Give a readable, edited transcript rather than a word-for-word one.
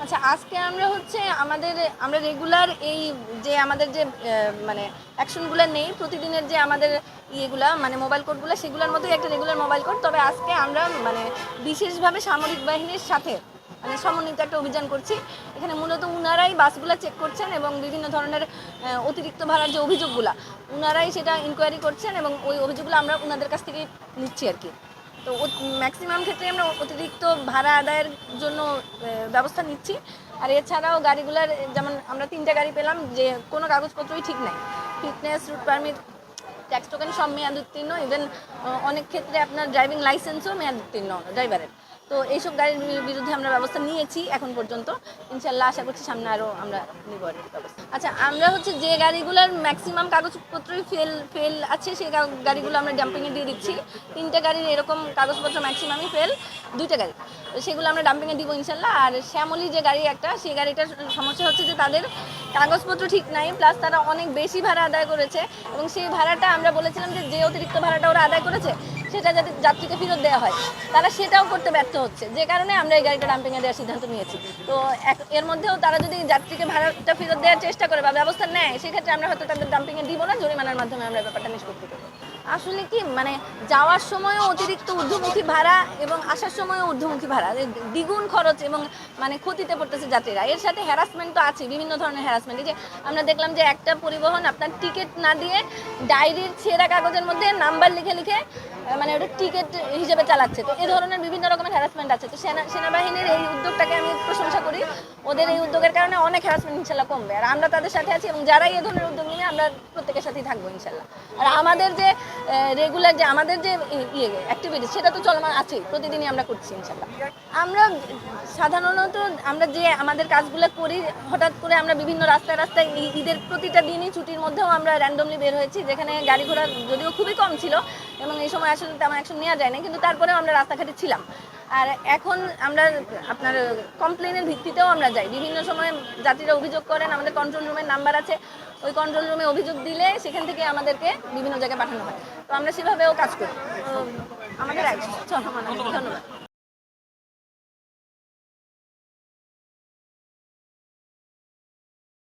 আচ্ছা, আজকে আমরা হচ্ছে আমরা রেগুলার এই যে আমাদের যে মানে অ্যাকশনগুলো নেই প্রতিদিনের যে আমাদের ইয়েগুলা মানে মোবাইল কোডগুলো সেগুলোর মধ্যেই একটা রেগুলার মোবাইল কোড। তবে আজকে আমরা মানে বিশেষভাবে সামরিক বাহিনীর সাথে মানে সমন্বিত একটা অভিযান করছি। এখানে মূলত উনারাই বাসগুলো চেক করছেন এবং বিভিন্ন ধরনের অতিরিক্ত ভাড়ার যে অভিযোগগুলো উনারাই সেটা ইনকোয়ারি করছেন এবং ওই অভিযোগগুলো আমরা ওনাদের কাছ থেকে নিচ্ছি আর কি। তো ম্যাক্সিমাম ক্ষেত্রে আমরা অতিরিক্ত ভাড়া আদায়ের জন্য ব্যবস্থা নিচ্ছি। আর এছাড়াও গাড়িগুলোর যেমন আমরা 3টে গাড়ি পেলাম যে কোনো কাগজপত্রই ঠিক নাই, fitness, route permit, tax token সব মেয়াদ উত্তীর্ণ, ইভেন অনেক ক্ষেত্রে আপনার ড্রাইভিং লাইসেন্সও মেয়াদ উত্তীর্ণ ড্রাইভারের। তো এইসব গাড়ির বিরুদ্ধে আমরা ব্যবস্থা নিয়েছি এখন পর্যন্ত। ইনশাল্লাহ আশা করছি সামনে আরও আমরা নিব আর ব্যবস্থা। আচ্ছা, আমরা হচ্ছে যে গাড়িগুলোর ম্যাক্সিমাম কাগজপত্রই ফেল আছে সেই গাড়িগুলো আমরা ডাম্পিংয়ে দিয়ে দিচ্ছি। 3টে গাড়ির এরকম কাগজপত্র ম্যাক্সিমামই ফেল, 2টে গাড়ি সেগুলো আমরা ডাম্পিংয়ে দিব ইনশাল্লাহ। আর শ্যামলী যে গাড়ি একটা, সেই গাড়িটার সমস্যা হচ্ছে যে তাদের কাগজপত্র ঠিক নাই, প্লাস তারা অনেক বেশি ভাড়া আদায় করেছে এবং সেই ভাড়াটা আমরা বলেছিলাম যে অতিরিক্ত ভাড়াটা ওরা আদায় করেছে সেটা যাতে যাত্রীকে ফেরত দেওয়া হয়, তারা সেটাও করতে ব্যর্থ হচ্ছে, যে কারণে আমরা এই গাড়িটা ডাম্পিংয়ে দেওয়ার সিদ্ধান্ত নিয়েছি। তো এর মধ্যেও তারা যদি যাত্রীকে ভাড়াটা ফেরত দেওয়ার চেষ্টা করে বা ব্যবস্থা নেয় সেক্ষেত্রে আমরা হয়তো তাদের ডাম্পিংয়ে দিব না, জরিমানার মাধ্যমে আমরা ব্যাপারটা নিষ্পত্তি করবো। আসলে কি মানে যাওয়ার সময়ও অতিরিক্ত ঊর্ধ্বমুখী ভাড়া এবং আসার সময়ও ঊর্ধ্বমুখী ভাড়া, দ্বিগুণ খরচ এবং মানে ক্ষতিতে পড়তেছে যাত্রীরা। এর সাথে হ্যারাসমেন্ট তো আছে, বিভিন্ন ধরনের হ্যারাসমেন্ট। এই যে আমরা দেখলাম যে একটা পরিবহন আপনার টিকিট না দিয়ে ডায়েরির ছেঁড়া কাগজের মধ্যে নাম্বার লিখে লিখে মানে ওটা টিকিট হিসেবে চালাচ্ছে। তো এই ধরনের বিভিন্ন রকমের হ্যারাসমেন্ট আছে। তো সেনাবাহিনীর এই উদ্যোগটাকে আমি প্রশংসা করি। ওদের এই উদ্যোগের কারণে অনেক হ্যারাসমেন্ট ইনশাল্লাহ কমবে, আর আমরা তাদের সাথে আছি এবং যারাই এই ধরনের উদ্যোগ নিবে আমরা প্রত্যেকের সাথেই থাকবো ইনশাল্লাহ। আর আমাদের যে রেগুলার যে আমাদের যে অ্যাক্টিভিটিস সেটা তো চলমান আছেই, প্রতিদিনই আমরা করছি ইনশাল্লাহ। আমরা সাধারণত আমরা যে আমাদের কাজগুলো করি, হঠাৎ করে আমরা বিভিন্ন রাস্তায় রাস্তায় ঈদের প্রতিটা দিনই ছুটির মধ্যেও আমরা র্যান্ডমলি বের হয়েছি, যেখানে গাড়ি ঘোড়া যদিও খুবই কম ছিল এবং এই সময় আসলে তেমন অ্যাকশন নেওয়া যায় না, কিন্তু তারপরেও আমরা রাস্তাঘাটে ছিলাম। আর এখন আমরা আপনার কমপ্লেনের ভিত্তিতেও আমরা যাই, বিভিন্ন সময় যাত্রীরা অভিযোগ করেন, আমাদের কন্ট্রোল রুমের নাম্বার আছে, ওই কন্ট্রোল রুমে অভিযোগ দিলে সেখান থেকে আমাদেরকে বিভিন্ন জায়গায় পাঠানো হয়। তো আমরা সেভাবেও কাজ করি। তো আমাদের ধন্যবাদ।